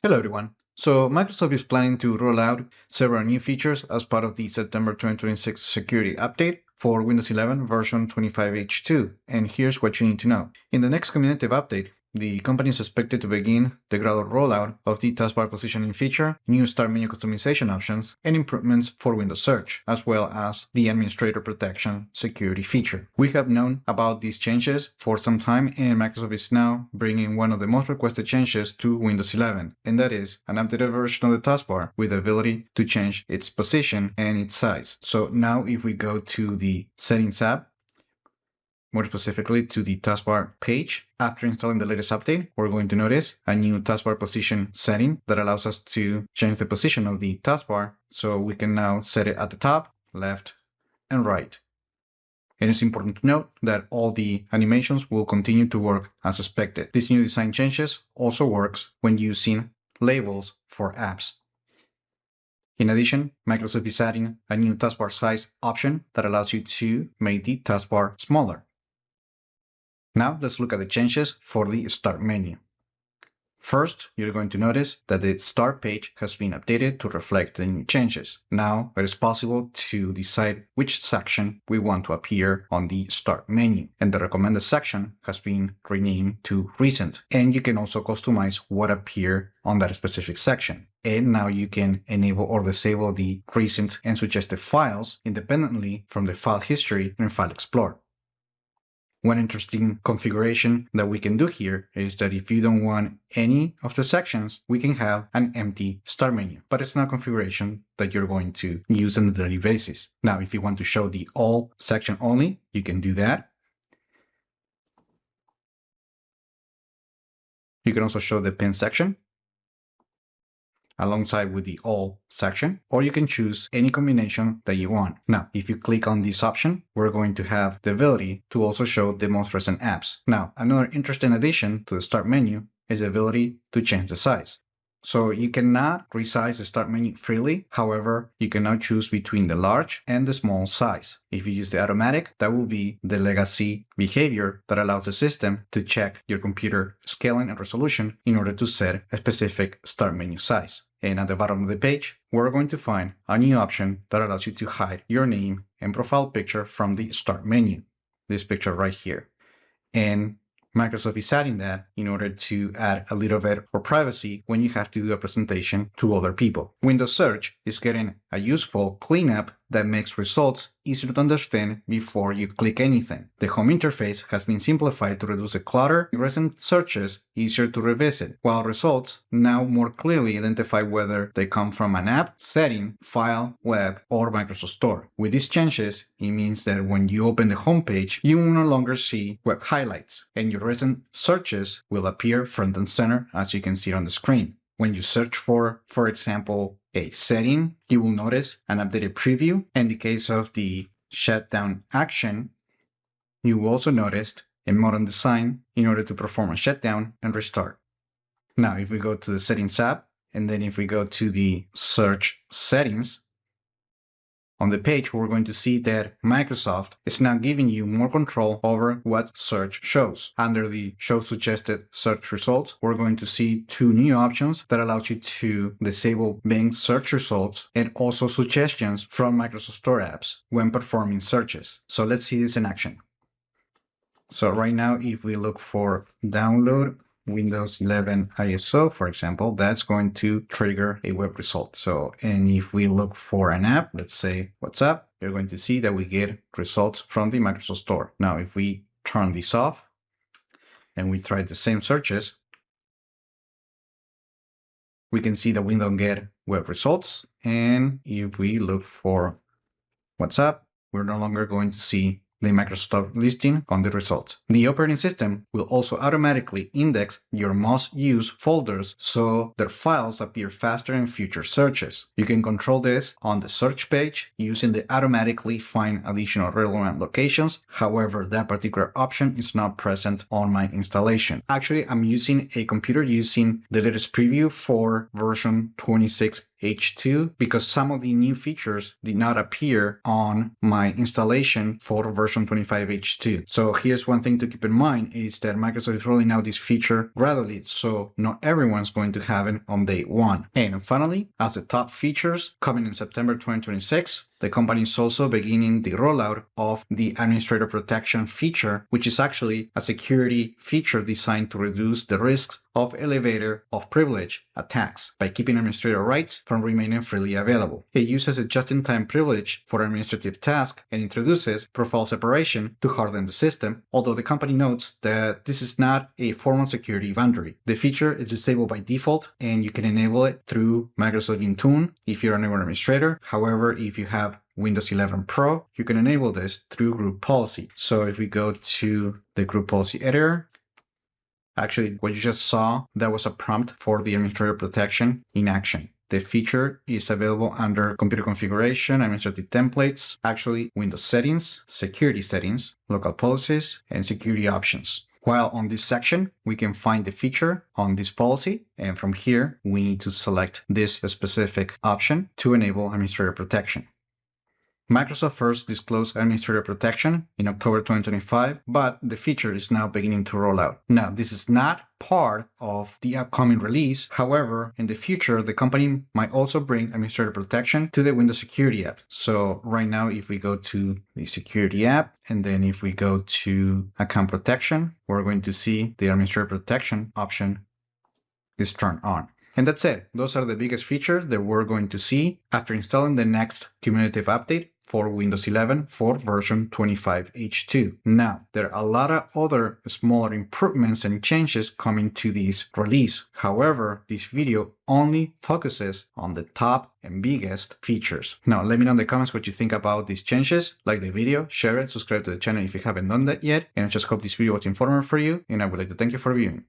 Hello everyone. So Microsoft is planning to roll out several new features as part of the September 2026 security update for Windows 11 version 25H2, and here's what you need to know. In the next community update, the company is expected to begin the gradual rollout of the taskbar positioning feature, new start menu customization options, and improvements for Windows Search, as well as the administrator protection security feature. We have known about these changes for some time, and Microsoft is now bringing one of the most requested changes to Windows 11, and that is an updated version of the taskbar with the ability to change its position and its size. So now if we go to the Settings app, more specifically to the taskbar page, after installing the latest update, we're going to notice a new taskbar position setting that allows us to change the position of the taskbar. So we can now set it at the top, left, and right. And it's important to note that all the animations will continue to work as expected. This new design changes also works when using labels for apps. In addition, Microsoft is adding a new taskbar size option that allows you to make the taskbar smaller. Now let's look at the changes for the Start menu. First, you're going to notice that the Start page has been updated to reflect the new changes. Now it is possible to decide which section we want to appear on the Start menu, and the recommended section has been renamed to Recent, and you can also customize what appears on that specific section. And now you can enable or disable the recent and suggested files independently from the file history in File Explorer. One interesting configuration that we can do here is that if you don't want any of the sections, we can have an empty Start menu, but it's not a configuration that you're going to use on a daily basis. Now, if you want to show the All section only, you can do that. You can also show the Pin section alongside with the All section, or you can choose any combination that you want. Now, if you click on this option, we're going to have the ability to also show the most recent apps. Now, another interesting addition to the Start menu is the ability to change the size. So you cannot resize the Start menu freely. However, you can now choose between the large and the small size. If you use the automatic, that will be the legacy behavior that allows the system to check your computer scaling and resolution in order to set a specific Start menu size. And at the bottom of the page, we're going to find a new option that allows you to hide your name and profile picture from the Start menu. This picture right here. And Microsoft is adding that in order to add a little bit of privacy when you have to do a presentation to other people. Windows Search is getting a useful cleanup that makes results easier to understand before you click anything. The home interface has been simplified to reduce the clutter, recent searches easier to revisit, while results now more clearly identify whether they come from an app, setting, file, web, or Microsoft Store. With these changes, it means that when you open the home page, you will no longer see web highlights, and your recent searches will appear front and center as you can see on the screen. When you search for example, a setting, you will notice an updated preview. In the case of the shutdown action, you will also notice a modern design in order to perform a shutdown and restart. Now, if we go to the Settings app, and then if we go to the Search settings, on the page, we're going to see that Microsoft is now giving you more control over what search shows. Under the Show Suggested Search Results, we're going to see two new options that allows you to disable Bing search results and also suggestions from Microsoft Store apps when performing searches. So let's see this in action. So right now, if we look for download Windows 11 ISO, for example, that's going to trigger a web result. So, and if we look for an app, let's say WhatsApp, you're going to see that we get results from the Microsoft Store. Now, if we turn this off and we try the same searches, we can see that we don't get web results. And if we look for WhatsApp, we're no longer going to see the Microsoft listing on the results. The operating system will also automatically index your most used folders so their files appear faster in future searches. You can control this on the search page using the automatically find additional relevant locations. However, that particular option is not present on my installation. Actually, I'm using a computer using the latest preview for version 26 H2 because some of the new features did not appear on my installation for version 25H2. So here's one thing to keep in mind is that Microsoft is rolling out this feature gradually, so not everyone's going to have it on day one. And finally, as the top features coming in September 2026, the company is also beginning the rollout of the administrator protection feature, which is actually a security feature designed to reduce the risks of elevator of privilege attacks by keeping administrator rights from remaining freely available. It uses a just-in-time privilege for administrative tasks and introduces profile separation to harden the system, although the company notes that this is not a formal security boundary. The feature is disabled by default, and you can enable it through Microsoft Intune if you're a network administrator. However, if you have Windows 11 Pro, you can enable this through group policy. So if we go to the group policy editor, actually what you just saw, that was a prompt for the administrator protection in action. The feature is available under computer configuration, administrative templates, actually Windows settings, security settings, local policies, and security options. While on this section, we can find the feature on this policy, and from here, we need to select this specific option to enable administrator protection. Microsoft first disclosed administrator protection in October 2025, but the feature is now beginning to roll out. Now, this is not part of the upcoming release. However, in the future, the company might also bring administrator protection to the Windows Security app. So right now, if we go to the Security app, and then if we go to Account Protection, we're going to see the administrator protection option is turned on. And that's it. Those are the biggest features that we're going to see after installing the next cumulative update for Windows 11 for version 25H2. Now, there are a lot of other smaller improvements and changes coming to this release. However, this video only focuses on the top and biggest features. Now, let me know in the comments what you think about these changes. Like the video, share it, subscribe to the channel if you haven't done that yet. And I just hope this video was informative for you, and I would like to thank you for viewing.